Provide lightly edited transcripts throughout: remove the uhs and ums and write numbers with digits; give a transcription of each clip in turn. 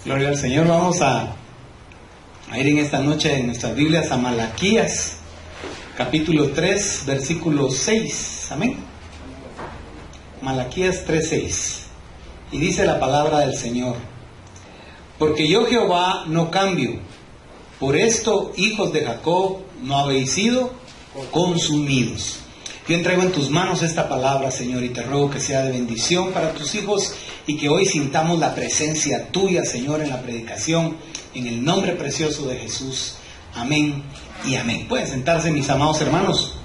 Gloria al Señor. Vamos a ir en esta noche en nuestras Biblias a Malaquías, capítulo 3, versículo 6. Amén. Malaquías 3:6. Y dice la palabra del Señor: porque yo, Jehová, no cambio. Por esto, hijos de Jacob, no habéis sido consumidos. Yo entrego en tus manos esta palabra, Señor, y te ruego que sea de bendición para tus hijos y que hoy sintamos la presencia tuya, Señor, en la predicación, en el nombre precioso de Jesús. Amén y amén. Pueden sentarse, mis amados hermanos.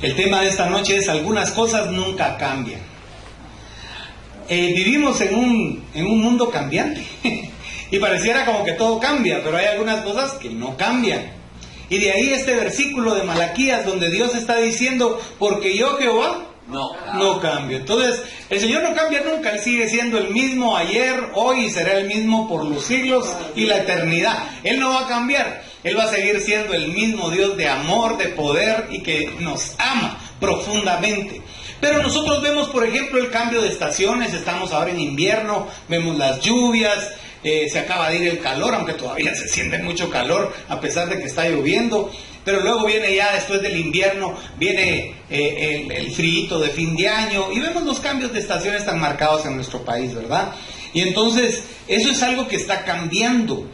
El tema de esta noche es: algunas cosas nunca cambian. Vivimos en un mundo cambiante y pareciera como que todo cambia, pero hay algunas cosas que no cambian. Y de ahí este versículo de Malaquías donde Dios está diciendo: porque yo, Jehová, no cambio. Entonces, el Señor no cambia nunca. Él sigue siendo el mismo ayer, hoy y será el mismo por los siglos y la eternidad. Él no va a cambiar. Él va a seguir siendo el mismo Dios de amor, de poder y que nos ama profundamente. Pero nosotros vemos, por ejemplo, el cambio de estaciones. Estamos ahora en invierno, vemos las lluvias. Se acaba de ir el calor, aunque todavía se siente mucho calor a pesar de que está lloviendo, pero luego viene ya después del invierno, viene el frío de fin de año, y vemos los cambios de estaciones tan marcados en nuestro país, ¿verdad? Y entonces eso es algo que está cambiando.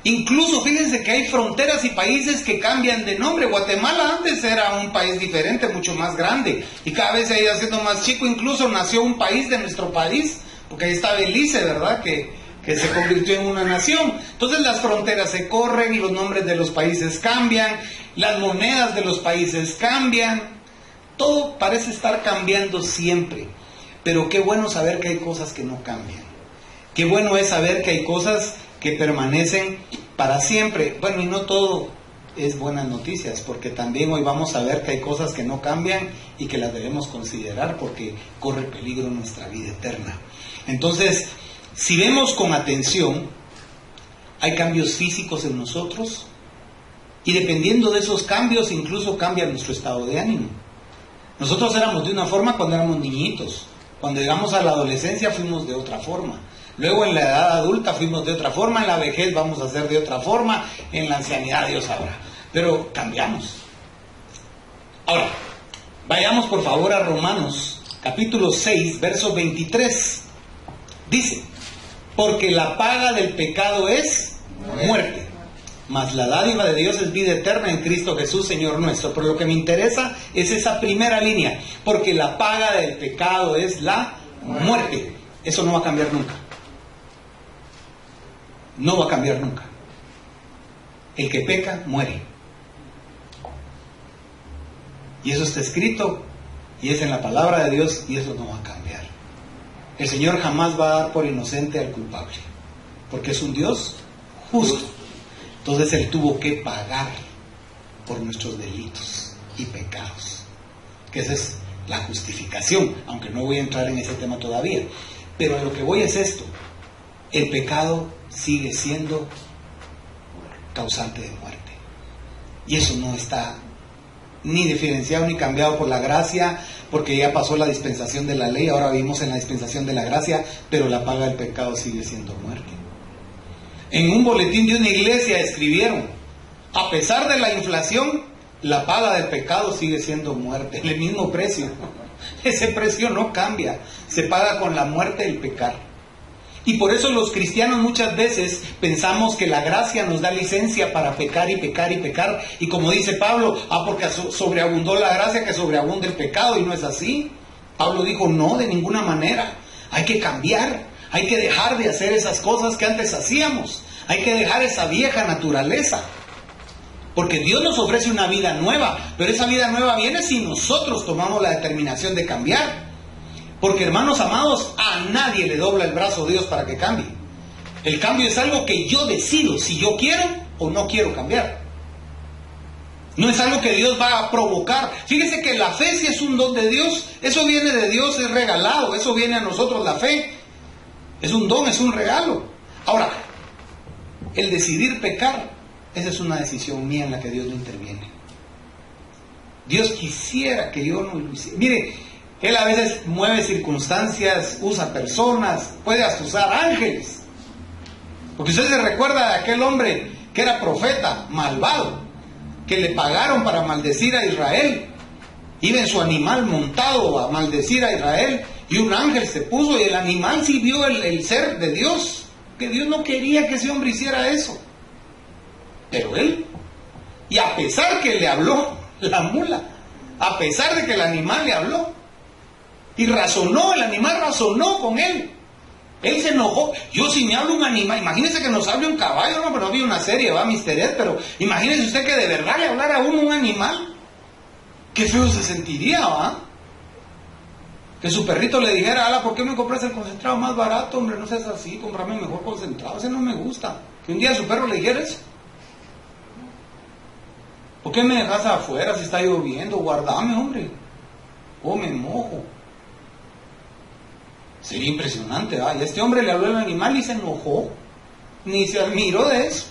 Incluso fíjense que hay fronteras y países que cambian de nombre. Guatemala antes era un país diferente, mucho más grande, y cada vez se ha ido haciendo más chico. Incluso nació un país de nuestro país, porque ahí está Belice, ¿verdad? Que se convirtió en una nación. Entonces las fronteras se corren, los nombres de los países cambian, las monedas de los países cambian, todo parece estar cambiando siempre. Pero qué bueno saber que hay cosas que no cambian. Qué bueno es saber que hay cosas que permanecen para siempre. Bueno, y no todo es buenas noticias, porque también hoy vamos a ver que hay cosas que no cambian y que las debemos considerar porque corre peligro nuestra vida eterna. Entonces, si vemos con atención, hay cambios físicos en nosotros y dependiendo de esos cambios incluso cambia nuestro estado de ánimo. Nosotros éramos de una forma cuando éramos niñitos, cuando llegamos a la adolescencia fuimos de otra forma, luego en la edad adulta fuimos de otra forma, en la vejez vamos a ser de otra forma, en la ancianidad Dios sabrá, pero cambiamos. Ahora, vayamos por favor a Romanos capítulo 6, verso 23. Dice: porque la paga del pecado es muerte, mas la dádiva de Dios es vida eterna en Cristo Jesús, Señor nuestro. Pero lo que me interesa es esa primera línea: porque la paga del pecado es la muerte. Eso no va a cambiar nunca. No va a cambiar nunca. El que peca, muere. Y eso está escrito, y es en la palabra de Dios, y eso no va a cambiar. El Señor jamás va a dar por inocente al culpable, porque es un Dios justo. Entonces Él tuvo que pagar por nuestros delitos y pecados, que esa es la justificación, aunque no voy a entrar en ese tema todavía. Pero a lo que voy es esto: el pecado sigue siendo causante de muerte, y eso no está ni diferenciado ni cambiado por la gracia, porque ya pasó la dispensación de la ley, ahora vivimos en la dispensación de la gracia, pero la paga del pecado sigue siendo muerte. En un boletín de una iglesia escribieron: a pesar de la inflación, la paga del pecado sigue siendo muerte, el mismo precio. Ese precio no cambia, se paga con la muerte del pecar. Y por eso los cristianos muchas veces pensamos que la gracia nos da licencia para pecar y pecar y pecar. Y como dice Pablo: porque sobreabundó la gracia, que sobreabunde el pecado. Y no es así. Pablo dijo: no, de ninguna manera. Hay que cambiar, hay que dejar de hacer esas cosas que antes hacíamos. Hay que dejar esa vieja naturaleza. Porque Dios nos ofrece una vida nueva, pero esa vida nueva viene si nosotros tomamos la determinación de cambiar. Porque, hermanos amados, a nadie le dobla el brazo Dios para que cambie. El cambio es algo que yo decido si yo quiero o no quiero cambiar. No es algo que Dios va a provocar. Fíjese que la fe, si es un don de Dios, eso viene de Dios, es regalado, eso viene a nosotros. La fe es un don, es un regalo. Ahora, el decidir pecar, esa es una decisión mía en la que Dios no interviene. Dios quisiera que yo no lo hiciera. Mire, Él a veces mueve circunstancias, usa personas, puede hasta usar ángeles Porque usted se recuerda de aquel hombre que era profeta, malvado, que le pagaron para maldecir a Israel. Iba en su animal montado a maldecir a Israel, y un ángel se puso, y el animal sí vio el ser de Dios, que Dios no quería que ese hombre hiciera eso. Pero él, y a pesar que le habló la mula, a pesar de que el animal le habló, y razonó, el animal razonó con él. Él se enojó. Yo, si me habla un animal, imagínese que nos hable un caballo, no, pero no vi una serie, va, Mr. Ed, pero imagínese usted que de verdad le hablara a uno un animal. Qué feo se sentiría, ¿va? Que su perrito le dijera, ala, ¿por qué me compras el concentrado más barato, hombre? No seas así, cómprame mejor concentrado, ese no me gusta. Que un día su perro le dijera eso. ¿Por qué me dejas afuera si está lloviendo? Guardame, hombre. Oh, me mojo. Sería impresionante, ¿va? Y este hombre le habló al animal y se enojó. Ni se admiró de eso.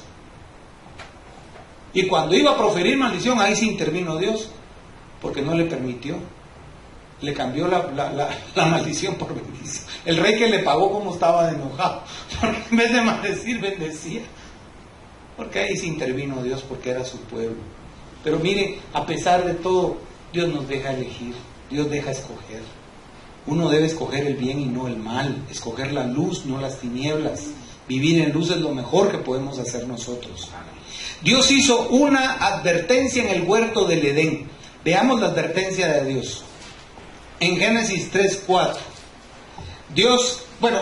Y cuando iba a proferir maldición, ahí sí intervino Dios, porque no le permitió. Le cambió la maldición por bendición. El rey que le pagó, como estaba de enojado, porque en vez de maldecir, bendecía. Porque ahí sí intervino Dios, porque era su pueblo. Pero mire, a pesar de todo, Dios nos deja elegir, Dios deja escoger. Uno debe escoger el bien y no el mal, escoger la luz, no las tinieblas. Vivir en luz es lo mejor que podemos hacer nosotros. Dios hizo una advertencia en el huerto del Edén. Veamos la advertencia de Dios. En Génesis 3:4. Dios, bueno,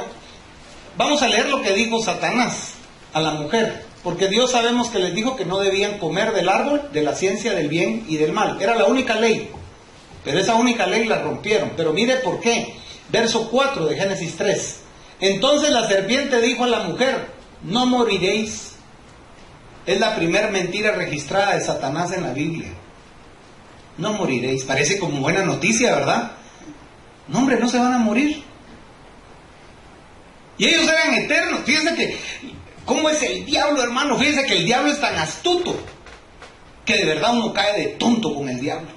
vamos a leer lo que dijo Satanás a la mujer. Porque Dios sabemos que les dijo que no debían comer del árbol de la ciencia del bien y del mal. Era la única ley. Pero esa única ley la rompieron. Pero mire por qué. Verso 4 de Génesis 3. Entonces la serpiente dijo a la mujer, no moriréis. Es la primera mentira registrada de Satanás en la Biblia. No moriréis. Parece como buena noticia, ¿verdad? No, hombre, no se van a morir. Y ellos eran eternos. Fíjense que, ¿cómo es el diablo, hermano? Fíjense que el diablo es tan astuto que de verdad uno cae de tonto con el diablo.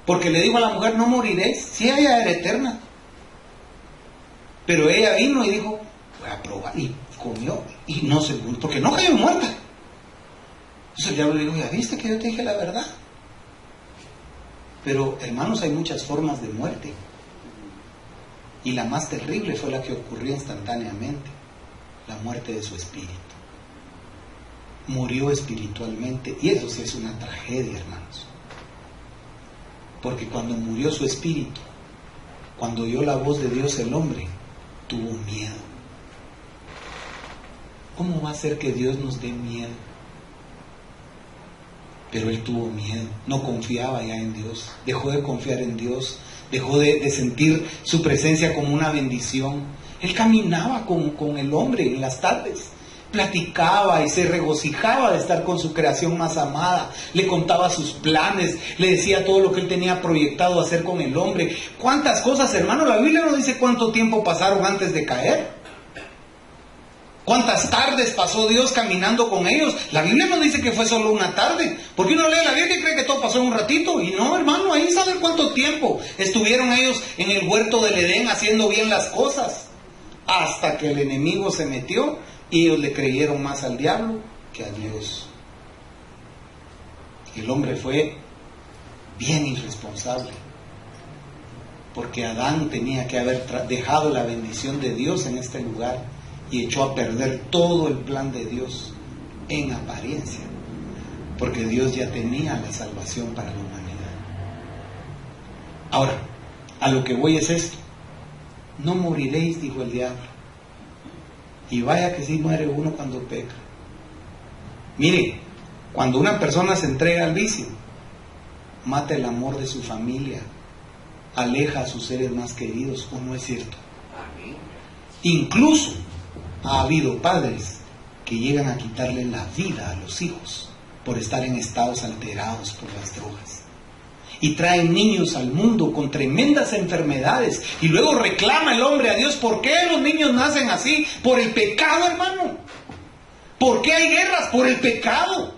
Porque le dijo a la mujer, no moriréis. Si ella era eterna. Pero ella vino y dijo, voy a probar. Y comió. Y no se murió, porque no cayó muerta. Entonces el diablo le dijo, ya viste que yo te dije la verdad. Pero, hermanos, hay muchas formas de muerte. Y la más terrible fue la que ocurrió instantáneamente. La muerte de su espíritu. Murió espiritualmente. Y eso sí es una tragedia, hermanos. Porque cuando murió su espíritu, cuando oyó la voz de Dios el hombre, tuvo miedo. ¿Cómo va a ser que Dios nos dé miedo? Pero él tuvo miedo, no confiaba ya en Dios, dejó de confiar en Dios, dejó de sentir su presencia como una bendición. Él caminaba con el hombre en las tardes, platicaba y se regocijaba de estar con su creación más amada, le contaba sus planes, le decía todo lo que él tenía proyectado hacer con el hombre. ¿Cuántas cosas, hermano? La Biblia no dice cuánto tiempo pasaron antes de caer. ¿Cuántas tardes pasó Dios caminando con ellos? La Biblia no dice que fue solo una tarde. Porque uno lee la Biblia y cree que todo pasó en un ratito. Y no, hermano, ahí sabe cuánto tiempo estuvieron ellos en el huerto del Edén haciendo bien las cosas. Hasta que el enemigo se metió y ellos le creyeron más al diablo que a Dios. El hombre fue bien irresponsable. Porque Adán tenía que haber dejado la bendición de Dios en este lugar. Y echó a perder todo el plan de Dios en apariencia, porque Dios ya tenía la salvación para la humanidad. Ahora, a lo que voy es esto: no moriréis, dijo el diablo. Y vaya que sí muere uno cuando peca. Mire, cuando una persona se entrega al vicio, mata el amor de su familia, aleja a sus seres más queridos, ¿o no es cierto? Incluso ha habido padres que llegan a quitarle la vida a los hijos por estar en estados alterados por las drogas. Y traen niños al mundo con tremendas enfermedades. Y luego reclama el hombre a Dios, ¿por qué los niños nacen así? Por el pecado, hermano. ¿Por qué hay guerras? Por el pecado.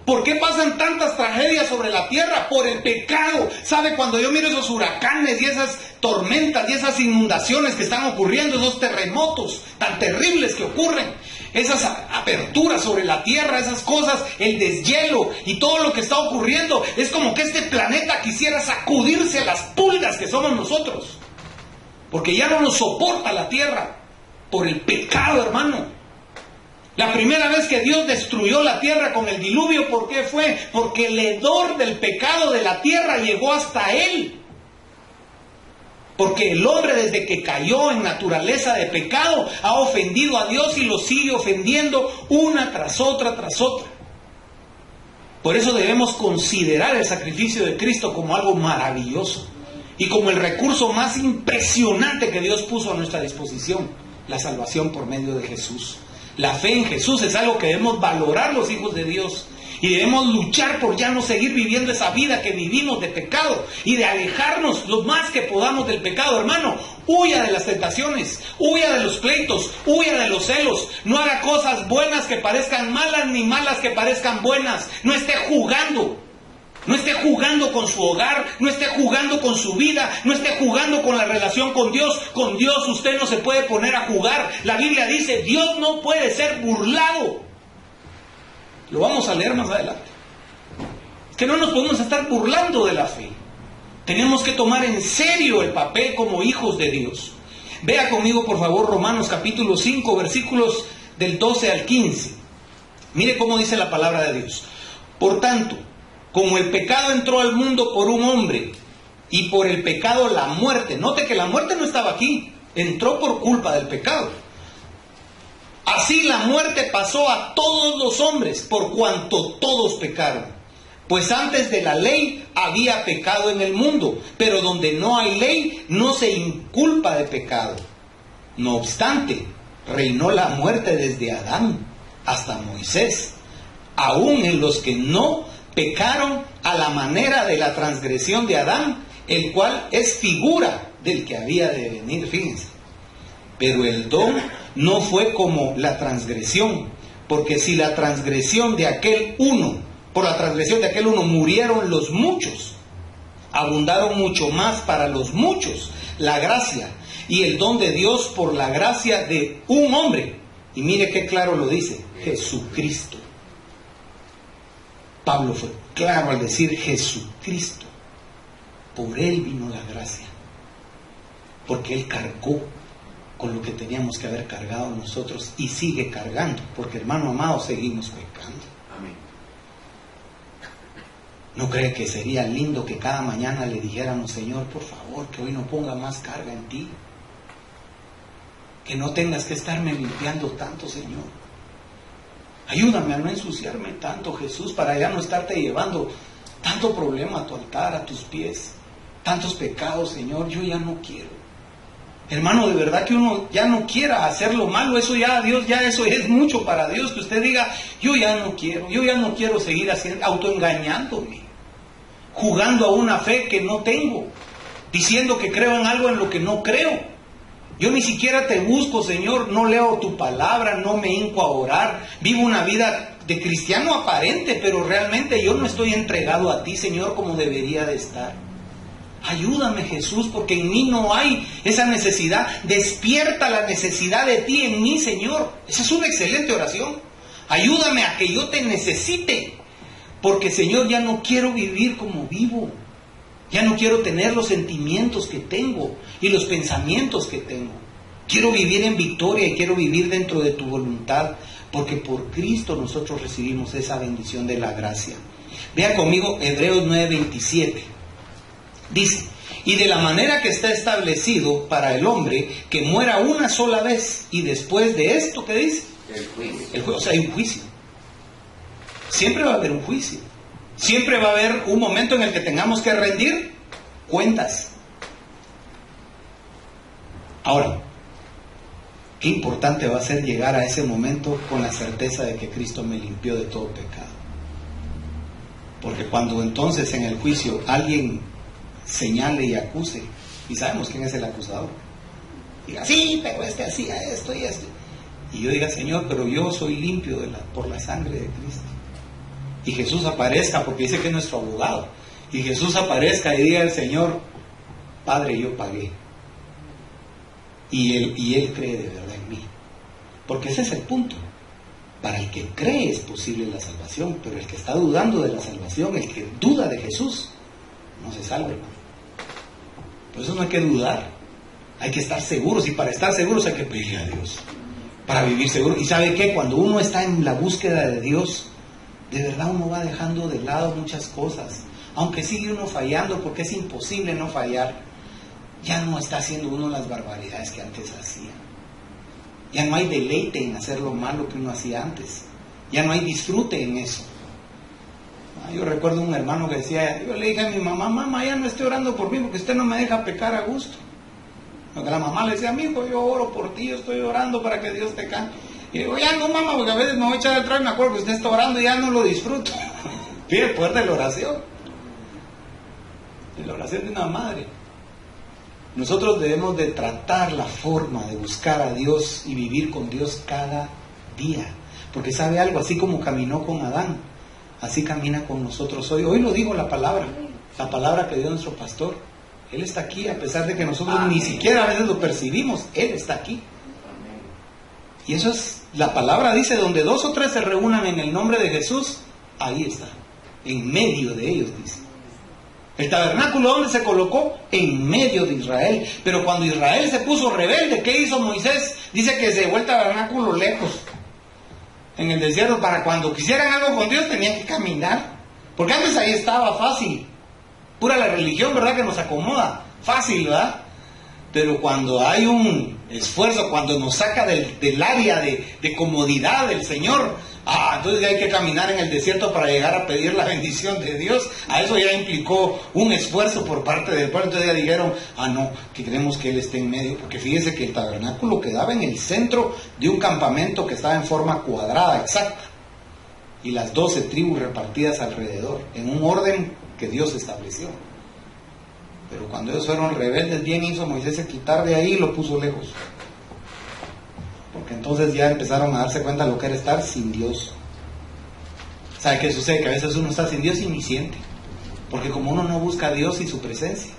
¿Por qué pasan tantas tragedias sobre la tierra? Por el pecado. ¿Sabe? Cuando yo miro esos huracanes y esas tormentas y esas inundaciones que están ocurriendo, esos terremotos tan terribles que ocurren, esas aperturas sobre la tierra, esas cosas, el deshielo y todo lo que está ocurriendo, es como que este planeta quisiera sacudirse a las pulgas que somos nosotros, porque ya no nos soporta la tierra por el pecado, hermano. La primera vez que Dios destruyó la tierra con el diluvio, ¿por qué fue? Porque el hedor del pecado de la tierra llegó hasta él. Porque el hombre, desde que cayó en naturaleza de pecado, ha ofendido a Dios y lo sigue ofendiendo una tras otra tras otra. Por eso debemos considerar el sacrificio de Cristo como algo maravilloso y como el recurso más impresionante que Dios puso a nuestra disposición, la salvación por medio de Jesús. La fe en Jesús es algo que debemos valorar los hijos de Dios y debemos luchar por ya no seguir viviendo esa vida que vivimos de pecado y de alejarnos lo más que podamos del pecado, hermano. Huya de las tentaciones, huya de los pleitos, huya de los celos. No haga cosas buenas que parezcan malas ni malas que parezcan buenas. No esté jugando. No esté jugando con su hogar, no esté jugando con su vida, no esté jugando con la relación con Dios. Con Dios usted no se puede poner a jugar. La Biblia dice, Dios no puede ser burlado. Lo vamos a leer más adelante. Es que no nos podemos estar burlando de la fe. Tenemos que tomar en serio el papel como hijos de Dios. Vea conmigo, por favor, Romanos capítulo 5, versículos del 12 al 15. Mire cómo dice la palabra de Dios. Por tanto, como el pecado entró al mundo por un hombre, y por el pecado la muerte. Note que la muerte no estaba aquí, entró por culpa del pecado. Así la muerte pasó a todos los hombres, por cuanto todos pecaron. Pues antes de la ley había pecado en el mundo, pero donde no hay ley no se inculpa de pecado. No obstante, reinó la muerte desde Adán hasta Moisés, aún en los que no pecaron a la manera de la transgresión de Adán, el cual es figura del que había de venir, fíjense. Pero el don no fue como la transgresión, porque si la transgresión de aquel uno, por la transgresión de aquel uno murieron los muchos, abundaron mucho más para los muchos la gracia y el don de Dios por la gracia de un hombre. Y mire qué claro lo dice, Jesucristo. Pablo fue claro al decir Jesucristo. Por él vino la gracia. Porque él cargó con lo que teníamos que haber cargado nosotros y sigue cargando. Porque, hermano amado, seguimos pecando. Amén. ¿No cree que sería lindo que cada mañana le dijéramos, Señor, por favor, que hoy no ponga más carga en ti? Que no tengas que estarme limpiando tanto, Señor. Ayúdame a no ensuciarme tanto, Jesús, para ya no estarte llevando tanto problema a tu altar, a tus pies, tantos pecados, Señor. Yo ya no quiero. Hermano, de verdad que uno ya no quiera hacer lo malo, eso ya, Dios, ya eso es mucho para Dios, que usted diga, yo ya no quiero seguir haciendo, autoengañándome, jugando a una fe que no tengo, diciendo que creo en algo en lo que no creo. Yo ni siquiera te busco, Señor, no leo tu palabra, no me hinco a orar, vivo una vida de cristiano aparente, pero realmente yo no estoy entregado a ti, Señor, como debería de estar. Ayúdame, Jesús, porque en mí no hay esa necesidad. Despierta la necesidad de ti en mí, Señor. Esa es una excelente oración. Ayúdame a que yo te necesite, porque, Señor, ya no quiero vivir como vivo. Ya no quiero tener los sentimientos que tengo y los pensamientos que tengo. Quiero vivir en victoria y quiero vivir dentro de tu voluntad, porque por Cristo nosotros recibimos esa bendición de la gracia. Vean conmigo Hebreos 9:27. Dice, y de la manera que está establecido para el hombre que muera una sola vez y después de esto, ¿qué dice? El juicio. El juicio, o sea, hay un juicio. Siempre va a haber un juicio. Siempre va a haber un momento en el que tengamos que rendir cuentas. Ahora, qué importante va a ser llegar a ese momento con la certeza de que Cristo me limpió de todo pecado. Porque cuando entonces en el juicio alguien señale y acuse, y sabemos quién es el acusador, diga, sí, pero este hacía esto y esto, y yo diga, Señor, pero yo soy limpio por la sangre de Cristo. y Jesús aparezca, porque dice que es nuestro abogado, y Jesús aparezca y diga al Señor: Padre, yo pagué, y él cree de verdad en mí. Porque ese es el punto. Para el que cree es posible la salvación, pero el que está dudando de la salvación, el que duda de Jesús, no se salva, hermano. Por eso no hay que dudar, hay que estar seguros, y para estar seguros hay que pedirle a Dios, para vivir seguro. Y ¿sabe qué? Cuando uno está en la búsqueda de Dios, de verdad uno va dejando de lado muchas cosas, aunque sigue uno fallando, porque es imposible no fallar. Ya no está haciendo uno las barbaridades que antes hacía. Ya no hay deleite en hacer lo malo que uno hacía antes. Ya no hay disfrute en eso. Yo recuerdo un hermano que decía, yo le dije a mi mamá: mamá, ya no esté orando por mí porque usted no me deja pecar a gusto. Porque la mamá le decía: amigo, yo oro por ti, yo estoy orando para que Dios te cambie. Y digo: ya no, mamá, porque a veces me voy a echar atrás y me acuerdo que usted está orando y ya no lo disfruto. Pide el poder de la oración. De la oración de una madre. Nosotros debemos de tratar la forma de buscar a Dios y vivir con Dios cada día. Porque sabe algo, así como caminó con Adán, así camina con nosotros hoy. Hoy lo dijo la palabra que dio nuestro pastor. Él está aquí, a pesar de que nosotros ni siquiera a veces lo percibimos. Él está aquí. Y eso es, la palabra dice: donde 2 o 3 se reúnan en el nombre de Jesús, ahí está, en medio de ellos, dice. El tabernáculo, ¿dónde se colocó? En medio de Israel. Pero cuando Israel se puso rebelde, ¿qué hizo Moisés? Dice que se llevó el tabernáculo lejos, en el desierto. Para cuando quisieran algo con Dios tenían que caminar, porque antes ahí estaba fácil. Pura la religión, ¿verdad?, que nos acomoda. Fácil, ¿verdad? Pero cuando hay un esfuerzo, cuando nos saca del área de comodidad del Señor, entonces ya hay que caminar en el desierto para llegar a pedir la bendición de Dios. A eso ya implicó un esfuerzo por parte del pueblo. Entonces ya dijeron: no, que queremos que Él esté en medio. Porque fíjese que el tabernáculo quedaba en el centro de un campamento que estaba en forma cuadrada, exacta, y las 12 tribus repartidas alrededor, en un orden que Dios estableció. Pero cuando ellos fueron rebeldes, bien hizo Moisés en quitar de ahí y lo puso lejos. Porque entonces ya empezaron a darse cuenta de lo que era estar sin Dios. ¿Sabe qué sucede? Que a veces uno está sin Dios y ni siente. Porque como uno no busca a Dios y su presencia,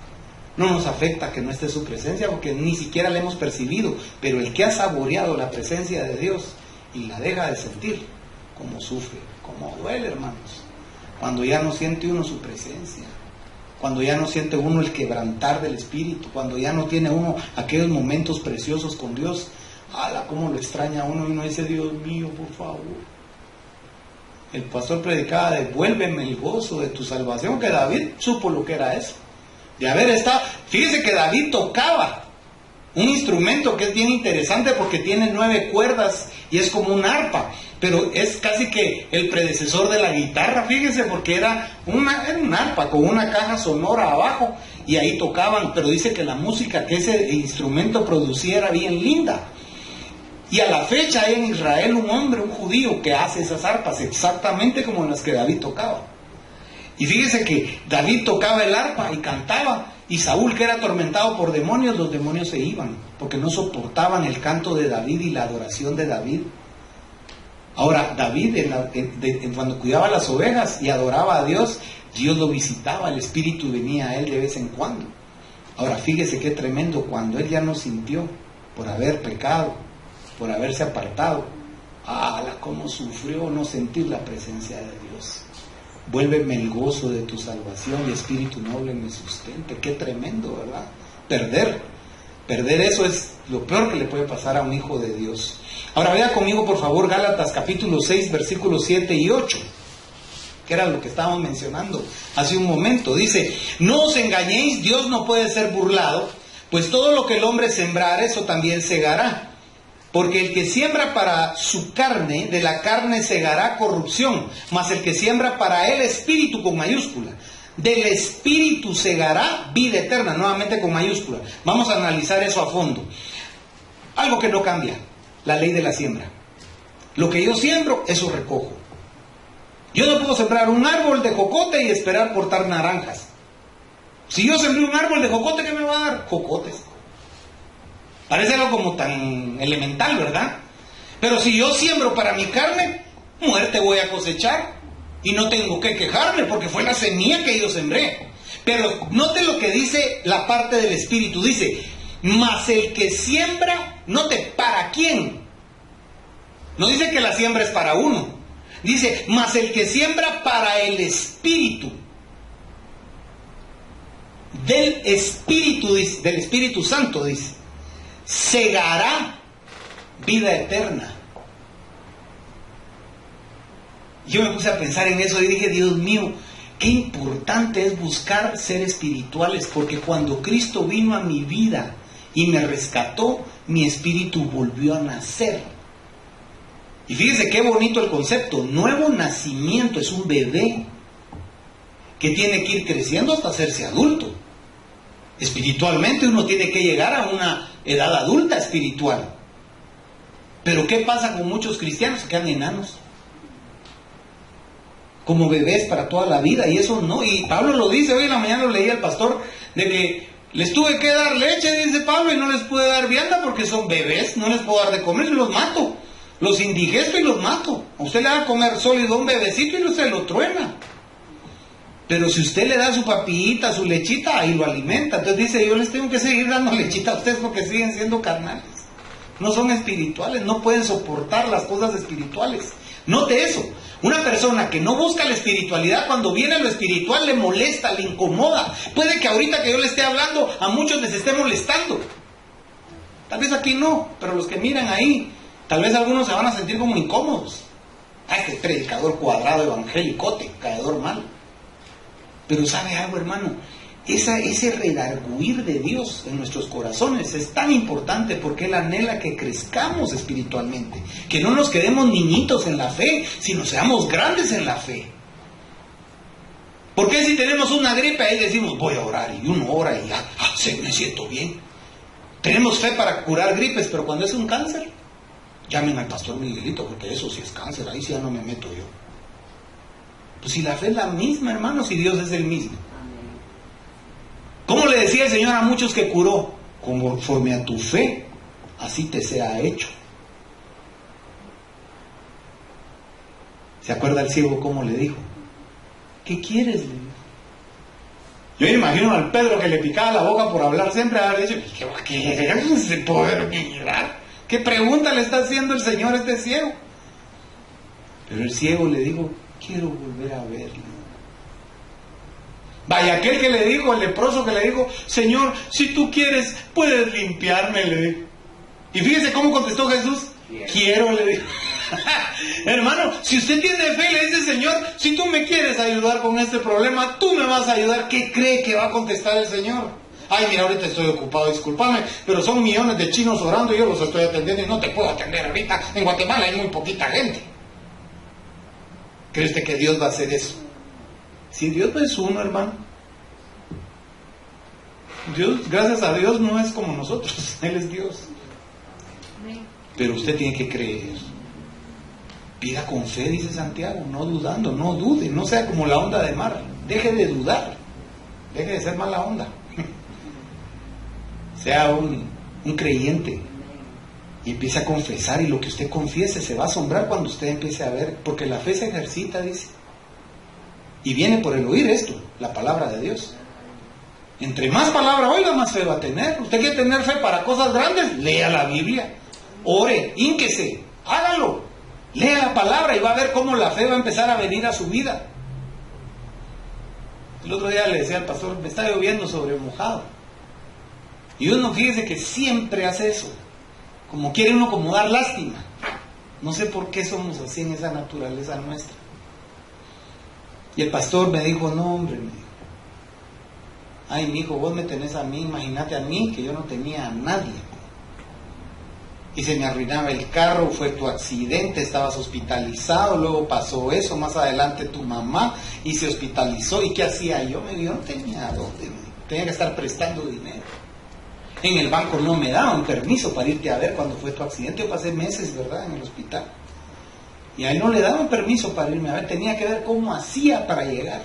no nos afecta que no esté su presencia, porque ni siquiera la hemos percibido. Pero el que ha saboreado la presencia de Dios y la deja de sentir, como sufre, como duele, hermanos. Cuando ya no siente uno su presencia, cuando ya no siente uno el quebrantar del Espíritu, cuando ya no tiene uno aquellos momentos preciosos con Dios. Cómo lo extraña uno, y uno dice: Dios mío, por favor. El pastor predicaba: devuélveme el gozo de tu salvación, que David supo lo que era eso. De haber estado, fíjese que David tocaba un instrumento que es bien interesante porque tiene 9 cuerdas y es como un arpa, pero es casi que el predecesor de la guitarra, fíjese, porque era un arpa con una caja sonora abajo y ahí tocaban, pero dice que la música que ese instrumento producía era bien linda. Y a la fecha hay en Israel un hombre, un judío, que hace esas arpas exactamente como las que David tocaba. Y fíjese que David tocaba el arpa y cantaba, y Saúl, que era atormentado por demonios, los demonios se iban, porque no soportaban el canto de David y la adoración de David. Ahora, David, cuando cuidaba las ovejas y adoraba a Dios, Dios lo visitaba, el Espíritu venía a él de vez en cuando. Ahora, fíjese qué tremendo, cuando él ya no sintió por haber pecado, por haberse apartado, cómo sufrió no sentir la presencia de Dios. Vuélveme el gozo de tu salvación y espíritu noble me sustente. Qué tremendo, ¿verdad? Perder eso es lo peor que le puede pasar a un hijo de Dios. Ahora vea conmigo por favor Gálatas capítulo 6 versículos 7 y 8, que era lo que estábamos mencionando hace un momento. Dice: no os engañéis, Dios no puede ser burlado, pues todo lo que el hombre sembrare, eso también segará. Porque el que siembra para su carne, de la carne segará corrupción, mas el que siembra para el Espíritu, con mayúscula, del Espíritu segará vida eterna, nuevamente con mayúscula. Vamos a analizar eso a fondo. Algo que no cambia, la ley de la siembra. Lo que yo siembro, eso recojo. Yo no puedo sembrar un árbol de jocote y esperar portar naranjas. Si yo sembré un árbol de jocote, ¿qué me va a dar? Jocotes. Parece algo como tan elemental, ¿verdad? Pero si yo siembro para mi carne, muerte voy a cosechar. Y no tengo que quejarme porque fue la semilla que yo sembré. Pero note lo que dice la parte del Espíritu. Dice, mas el que siembra, note, ¿para quién? No dice que la siembra es para uno. Dice, mas el que siembra para el Espíritu. Del Espíritu Santo, dice, segará vida eterna. Yo me puse a pensar en eso y dije, Dios mío, qué importante es buscar ser espirituales, porque cuando Cristo vino a mi vida y me rescató, mi espíritu volvió a nacer. Y fíjese qué bonito el concepto, nuevo nacimiento, es un bebé que tiene que ir creciendo hasta hacerse adulto. Espiritualmente uno tiene que llegar a una edad adulta espiritual. Pero ¿qué pasa con muchos cristianos? Se quedan enanos, como bebés para toda la vida, y eso no. Y Pablo lo dice, hoy en la mañana lo leía el pastor, de que les tuve que dar leche, dice Pablo, y no les pude dar vianda porque son bebés, no les puedo dar de comer, los mato, los indigesto y los mato. A usted le da a comer sólido a un bebecito y usted lo truena. Pero si usted le da su papillita, su lechita, ahí lo alimenta. Entonces dice, yo les tengo que seguir dando lechita a ustedes porque siguen siendo carnales. No son espirituales, no pueden soportar las cosas espirituales. Note eso. Una persona que no busca la espiritualidad, cuando viene lo espiritual le molesta, le incomoda. Puede que ahorita que yo le esté hablando, a muchos les esté molestando. Tal vez aquí no, pero los que miran ahí, tal vez algunos se van a sentir como incómodos. Ah, este predicador cuadrado, evangélicote, caedor mal. Pero ¿sabe algo, hermano? Ese redarguir de Dios en nuestros corazones es tan importante porque Él anhela que crezcamos espiritualmente, que no nos quedemos niñitos en la fe, sino seamos grandes en la fe. ¿Por qué si tenemos una gripe ahí decimos voy a orar y uno ora y ya, sí, me siento bien? Tenemos fe para curar gripes, pero cuando es un cáncer, llamen al pastor Miguelito porque eso sí es cáncer, ahí sí ya no me meto yo. Pues si la fe es la misma, hermano, si Dios es el mismo. ¿Cómo le decía el Señor a muchos que curó? Conforme a tu fe, así te sea hecho. ¿Se acuerda el ciego cómo le dijo? ¿Qué quieres? Le dijo. Yo me imagino al Pedro que le picaba la boca por hablar siempre, haber dicho, ¿qué es ese poder mirar? ¿Qué pregunta le está haciendo el Señor a este ciego? Pero el ciego le dijo, quiero volver a verlo. Vaya, aquel que le dijo, el leproso que le dijo, Señor, si tú quieres, puedes limpiarme, le dijo. Y fíjese cómo contestó Jesús, quiero, le dijo. Hermano, si usted tiene fe, le dice, Señor, si tú me quieres ayudar con este problema, tú me vas a ayudar. ¿Qué cree que va a contestar el Señor? Ay, mira, ahorita estoy ocupado, discúlpame, pero son millones de chinos orando y yo los estoy atendiendo y no te puedo atender ahorita. En Guatemala hay muy poquita gente. ¿Cree usted que Dios va a hacer eso? Si Dios no es uno, hermano. Dios, gracias a Dios, no es como nosotros. Él es Dios. Pero usted tiene que creer. Pida con fe, dice Santiago, no dudando, no dude, no sea como la onda de mar. Deje de dudar. Deje de ser mala onda. Sea un creyente. Y empiece a confesar, y lo que usted confiese se va a asombrar cuando usted empiece a ver, porque la fe se ejercita, dice. Y viene por el oír esto, la palabra de Dios. Entre más palabra oiga, más fe va a tener. Usted quiere tener fe para cosas grandes, lea la Biblia, ore, hínquese, hágalo, lea la palabra y va a ver cómo la fe va a empezar a venir a su vida. El otro día le decía al pastor, me está lloviendo sobre mojado. Y uno, fíjese que siempre hace eso, como quiere uno como dar lástima. No sé por qué somos así en esa naturaleza nuestra. Y el pastor me dijo, no hombre, me dijo, ay mi hijo, vos me tenés a mí, imagínate a mí que yo no tenía a nadie. Y se me arruinaba el carro, fue tu accidente, estabas hospitalizado, luego pasó eso, más adelante tu mamá y se hospitalizó. ¿Y qué hacía yo? Me dijo, no tenía dónde, tenía que estar prestando dinero. En el banco no me daban permiso para irte a ver cuando fue tu accidente. Yo pasé meses, ¿verdad?, en el hospital. Y a él no le daban permiso para irme a ver, tenía que ver cómo hacía para llegar.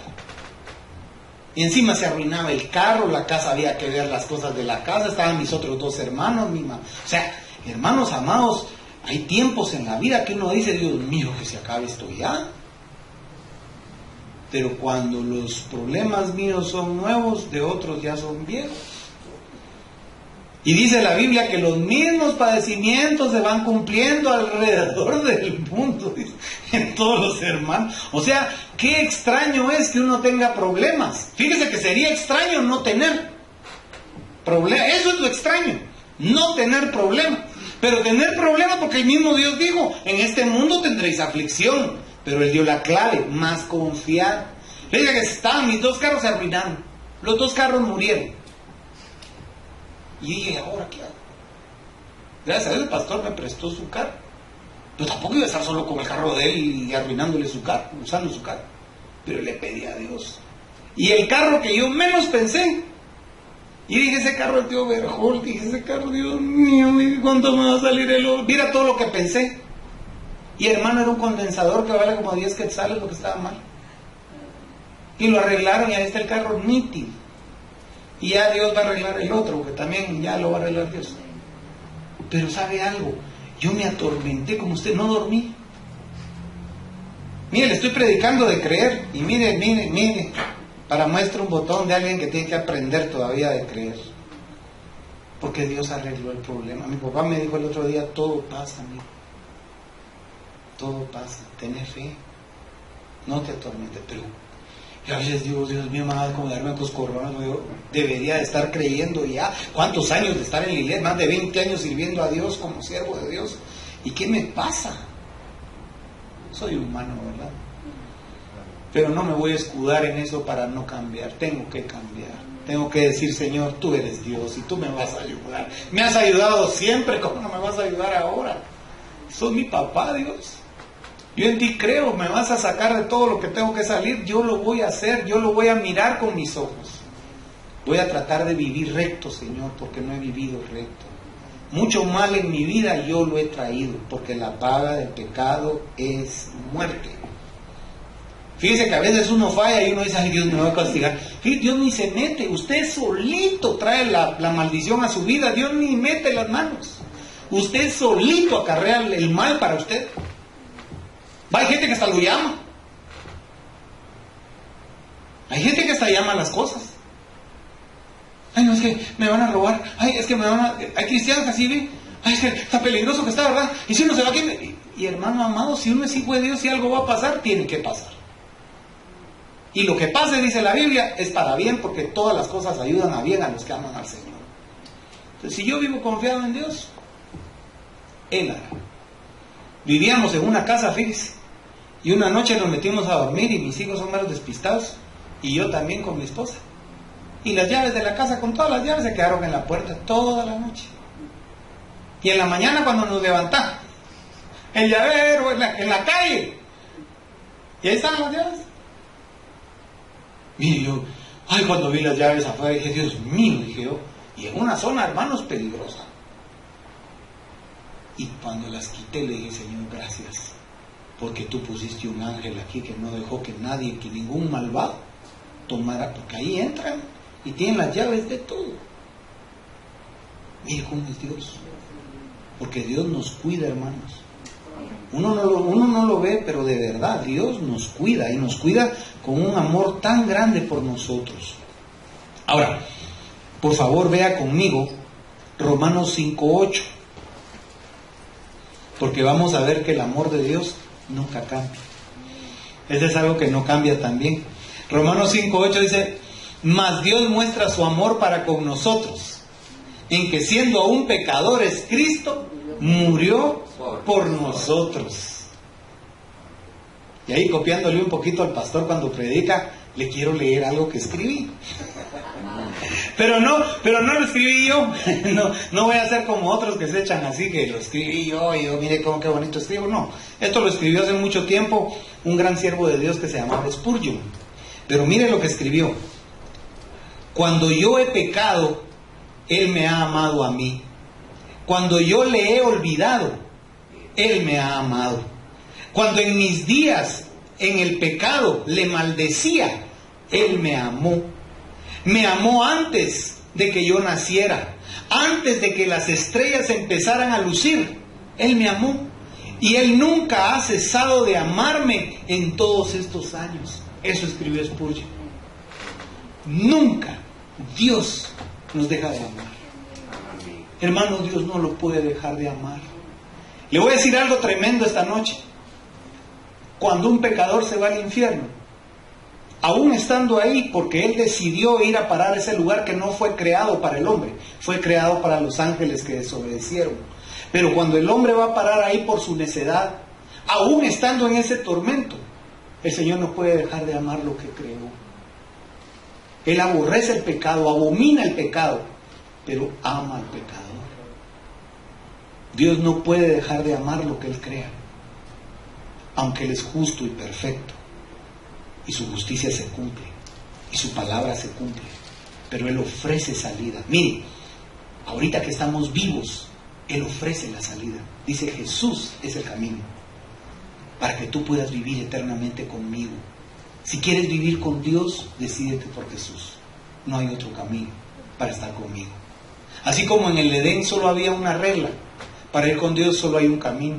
Y encima se arruinaba el carro, la casa, había que ver las cosas de la casa, estaban mis otros dos hermanos, mi mamá. O sea, hermanos amados, hay tiempos en la vida que uno dice, Dios mío, que se acabe esto ya. Pero cuando los problemas míos son nuevos, de otros ya son viejos. Y dice la Biblia que los mismos padecimientos se van cumpliendo alrededor del mundo, dice, en todos los hermanos. O sea, qué extraño es que uno tenga problemas. Fíjese que sería extraño no tener problemas. Eso es lo extraño, no tener problemas. Pero tener problemas porque el mismo Dios dijo, en este mundo tendréis aflicción. Pero Él dio la clave, más confiar. Fíjese que estaban, mis 2 carros se arruinaron. Los 2 carros murieron. Y dije, ¿ahora qué hago? Gracias a Dios el pastor me prestó su carro. Pero tampoco iba a estar solo con el carro de él y arruinándole su carro, usando su carro. Pero le pedí a Dios. Y el carro que yo menos pensé, y dije, ese carro del tío Berjol, dije, ese carro, Dios mío, ¿cuánto me va a salir el oro? Mira todo lo que pensé. Y hermano, era un condensador que vale como 10 quetzales lo que estaba mal. Y lo arreglaron y ahí está el carro nítido. Y ya Dios va a arreglar el otro, porque también ya lo va a arreglar Dios. Pero ¿sabe algo? Yo me atormenté como usted, no dormí. Mire, le estoy predicando de creer. Y mire, para muestra un botón de alguien que tiene que aprender todavía de creer. Porque Dios arregló el problema. Mi papá me dijo el otro día, todo pasa, amigo. Todo pasa, ten fe. No te atormentes, pero yo a veces digo, Dios mío, me va a acomodarme a coscorrones. Yo debería de estar creyendo ya. ¿Cuántos años de estar en la iglesia? Más de 20 años sirviendo a Dios como siervo de Dios. ¿Y qué me pasa? Soy humano, ¿verdad? Pero no me voy a escudar en eso para no cambiar. Tengo que cambiar. Tengo que decir, Señor, tú eres Dios y tú me vas a ayudar. Me has ayudado siempre, ¿cómo no me vas a ayudar ahora? Sos mi papá, Dios. Yo en ti creo, me vas a sacar de todo lo que tengo que salir. Yo lo voy a hacer, yo lo voy a mirar con mis ojos. Voy a tratar de vivir recto, Señor, porque no he vivido recto. Mucho mal en mi vida yo lo he traído, porque la paga del pecado es muerte. Fíjese que a veces uno falla y uno dice, ay, Dios me va a castigar. Fíjese, Dios ni se mete, usted solito trae la maldición a su vida, Dios ni mete las manos. Usted solito acarrea el mal para usted. Hay gente que hasta lo llama. Hay gente que hasta llama las cosas. Ay, no, es que me van a robar. Ay, es que me van a... Hay cristianos que así ven. Ay, es que está peligroso que está, ¿verdad? Y si uno se va aquí... Y hermano amado, si uno es hijo de Dios y algo va a pasar, tiene que pasar. Y lo que pase, dice la Biblia, es para bien, porque todas las cosas ayudan a bien a los que aman al Señor. Entonces, si yo vivo confiado en Dios, Él hará. Vivíamos en una casa, fíjese. Y una noche nos metimos a dormir y mis hijos son menos despistados. Y yo también con mi esposa. Y las llaves de la casa, con todas las llaves, se quedaron en la puerta toda la noche. Y en la mañana cuando nos levantamos, el llavero en la calle. Y ahí están las llaves. Y yo, ay, cuando vi las llaves afuera, dije, Dios mío, dije yo. Y en una zona, hermanos, peligrosa. Y cuando las quité, le dije, Señor, gracias. Porque tú pusiste un ángel aquí que no dejó que nadie, que ningún malvado tomara, porque ahí entran y tienen las llaves de todo. Mire cómo es Dios. Porque Dios nos cuida, hermanos. Uno no lo ve, pero de verdad Dios nos cuida y nos cuida con un amor tan grande por nosotros. Ahora, por favor, vea conmigo Romanos 5:8. Porque vamos a ver que el amor de Dios nunca cambia. Eso es algo que no cambia también. Romanos 5:8 dice, mas Dios muestra su amor para con nosotros, en que siendo aún pecadores, Cristo murió por nosotros. Y ahí, copiándole un poquito al pastor cuando predica, le quiero leer algo que escribí. Pero no lo escribí yo. No voy a hacer como otros que se echan así, que lo escribí yo y yo, mire cómo qué bonito escribo. No, esto lo escribió hace mucho tiempo un gran siervo de Dios que se llamaba Spurgeon. Pero mire lo que escribió. Cuando yo he pecado, Él me ha amado a mí. Cuando yo le he olvidado, Él me ha amado. Cuando en mis días en el pecado le maldecía, Él me amó. Me amó antes de que yo naciera, antes de que las estrellas empezaran a lucir. Él me amó. Y Él nunca ha cesado de amarme en todos estos años. Eso escribió Spurgeon. Nunca Dios nos deja de amar. Hermano, Dios no lo puede dejar de amar. Le voy a decir algo tremendo esta noche. Cuando un pecador se va al infierno, aún estando ahí, porque él decidió ir a parar a ese lugar que no fue creado para el hombre, fue creado para los ángeles que desobedecieron. Pero cuando el hombre va a parar ahí por su necedad, aún estando en ese tormento, el Señor no puede dejar de amar lo que creó. Él aborrece el pecado, abomina el pecado, pero ama al pecador. Dios no puede dejar de amar lo que Él crea, aunque Él es justo y perfecto, y su justicia se cumple, y su palabra se cumple, pero Él ofrece salida. Mire, ahorita que estamos vivos, Él ofrece la salida. Dice, Jesús es el camino, para que tú puedas vivir eternamente conmigo. Si quieres vivir con Dios, decídete por Jesús. No hay otro camino para estar conmigo. Así como en el Edén solo había una regla, para ir con Dios solo hay un camino.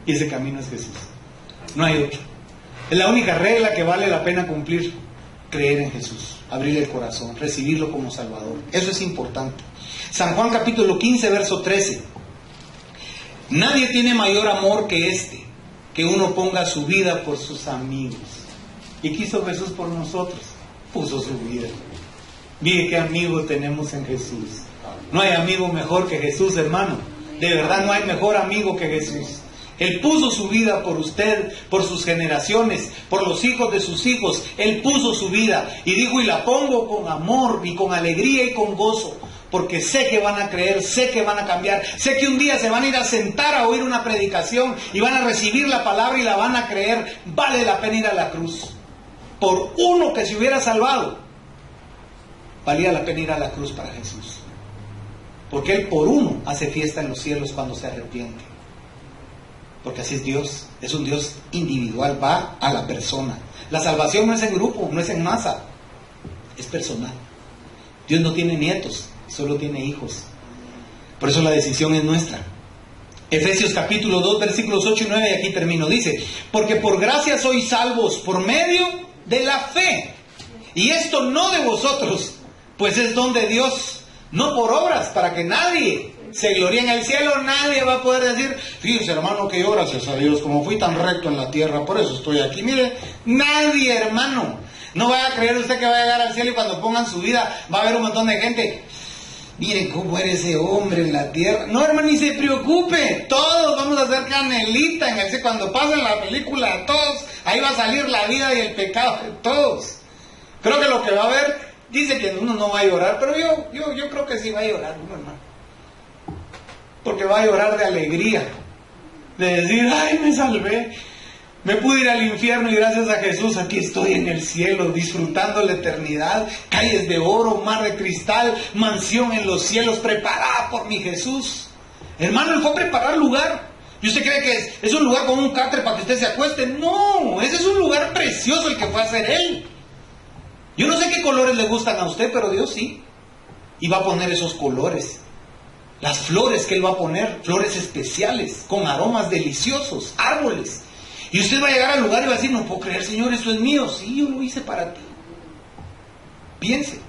Y ese camino es Jesús. No hay otro. Es la única regla que vale la pena cumplir. Creer en Jesús, abrirle el corazón, recibirlo como Salvador. Eso es importante. San Juan capítulo 15, verso 13. Nadie tiene mayor amor que este, que uno ponga su vida por sus amigos. ¿Y qué hizo Jesús por nosotros? Puso su vida. Mire qué amigo tenemos en Jesús. No hay amigo mejor que Jesús, hermano. De verdad no hay mejor amigo que Jesús. Él puso su vida por usted, por sus generaciones, por los hijos de sus hijos. Él puso su vida y dijo, y la pongo con amor y con alegría y con gozo, porque sé que van a creer, sé que van a cambiar, sé que un día se van a ir a sentar a oír una predicación y van a recibir la palabra y la van a creer. Vale la pena ir a la cruz. Por uno que se hubiera salvado, valía la pena ir a la cruz para Jesús. Porque Él por uno hace fiesta en los cielos cuando se arrepiente. Porque así es Dios. Es un Dios individual, va a la persona. La salvación no es en grupo, no es en masa, es personal. Dios no tiene nietos, solo tiene hijos. Por eso la decisión es nuestra. Efesios capítulo 2, versículos 8 y 9, y aquí termino. Dice, porque por gracia sois salvos por medio de la fe. Y esto no de vosotros, pues es don de Dios, no por obras, para que nadie se gloríe en el cielo. Nadie va a poder decir, fíjese hermano que yo gracias a Dios, como fui tan recto en la tierra, por eso estoy aquí. Mire, nadie, hermano. No vaya a creer usted que va a llegar al cielo y cuando pongan su vida va a haber un montón de gente. Miren cómo era ese hombre en la tierra. No, hermano, ni se preocupe. Todos vamos a hacer canelita en el cielo. Cuando pasen la película, todos, ahí va a salir la vida y el pecado de todos. Creo que lo que va a haber, dice que uno no va a llorar, pero yo creo que sí va a llorar uno, hermano. Porque va a llorar de alegría, de decir, ay, me salvé. Me pude ir al infierno y gracias a Jesús aquí estoy en el cielo, disfrutando la eternidad, calles de oro, mar de cristal, mansión en los cielos preparada por mi Jesús. Hermano, Él fue a preparar lugar. ¿Y usted cree que es un lugar con un catre para que usted se acueste? No, ese es un lugar precioso el que fue a hacer Él. Yo no sé qué colores le gustan a usted, pero Dios sí. Y va a poner esos colores. Las flores que Él va a poner, flores especiales, con aromas deliciosos, árboles. Y usted va a llegar al lugar y va a decir, no puedo creer, Señor, esto es mío. Sí, yo lo hice para ti. Piense.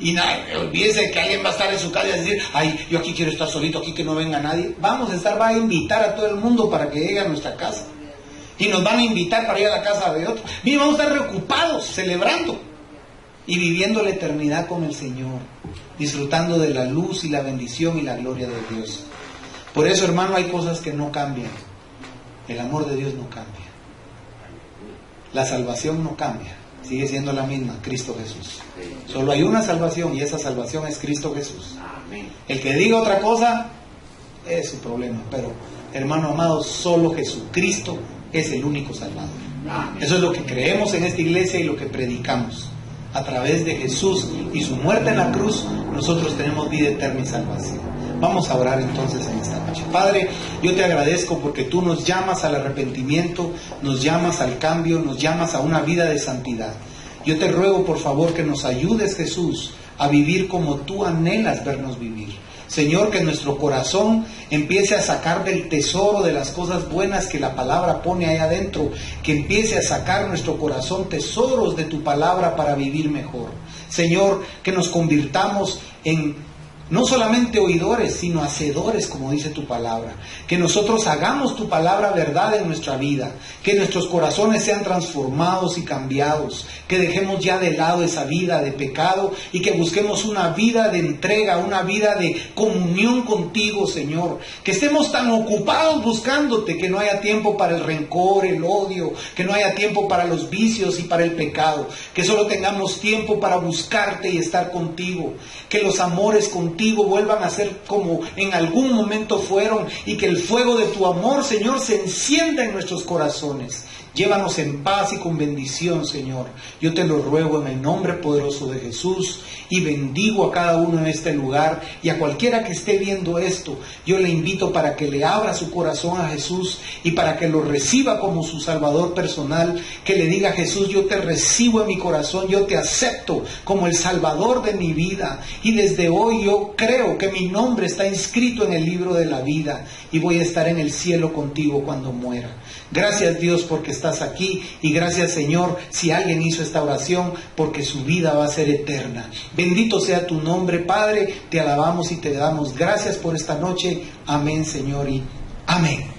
Y nada, olvídese que alguien va a estar en su casa y decir, ay, yo aquí quiero estar solito, aquí que no venga nadie. Va a invitar a todo el mundo para que llegue a nuestra casa. Y nos van a invitar para ir a la casa de otro. Mire, vamos a estar reocupados, celebrando y viviendo la eternidad con el Señor, disfrutando de la luz y la bendición y la gloria de Dios. Por eso, hermano, hay cosas que no cambian. El amor de Dios no cambia. La salvación no cambia. Sigue siendo la misma, Cristo Jesús. Solo hay una salvación y esa salvación es Cristo Jesús. El que diga otra cosa es su problema. Pero, hermano amado, solo Jesucristo es el único Salvador. Eso es lo que creemos en esta iglesia y lo que predicamos. A través de Jesús y su muerte en la cruz, nosotros tenemos vida eterna y salvación. Vamos a orar entonces en esta noche. Padre, yo te agradezco porque tú nos llamas al arrepentimiento, nos llamas al cambio, nos llamas a una vida de santidad. Yo te ruego por favor que nos ayudes, Jesús, a vivir como tú anhelas vernos vivir. Señor, que nuestro corazón empiece a sacar del tesoro de las cosas buenas que la palabra pone ahí adentro, que empiece a sacar nuestro corazón tesoros de tu palabra para vivir mejor. Señor, que nos convirtamos en no solamente oidores, sino hacedores, como dice tu palabra. Que nosotros hagamos tu palabra verdad en nuestra vida. Que nuestros corazones sean transformados y cambiados. Que dejemos ya de lado esa vida de pecado y que busquemos una vida de entrega, una vida de comunión contigo, Señor. Que estemos tan ocupados buscándote que no haya tiempo para el rencor, el odio, que no haya tiempo para los vicios y para el pecado. Que solo tengamos tiempo para buscarte y estar contigo. Que los amores contigo vuelvan a ser como en algún momento fueron y que el fuego de tu amor, Señor, se encienda en nuestros corazones. Llévanos en paz y con bendición, Señor. Yo te lo ruego en el nombre poderoso de Jesús y bendigo a cada uno en este lugar y a cualquiera que esté viendo esto. Yo le invito para que le abra su corazón a Jesús y para que lo reciba como su Salvador personal. Que le diga: Jesús, yo te recibo en mi corazón, yo te acepto como el Salvador de mi vida y desde hoy yo creo que mi nombre está inscrito en el libro de la vida y voy a estar en el cielo contigo cuando muera. Gracias, Dios, porque estás aquí y gracias, Señor, si alguien hizo esta oración, porque su vida va a ser eterna. Bendito sea tu nombre, Padre, te alabamos y te damos gracias por esta noche. Amén, Señor, y amén.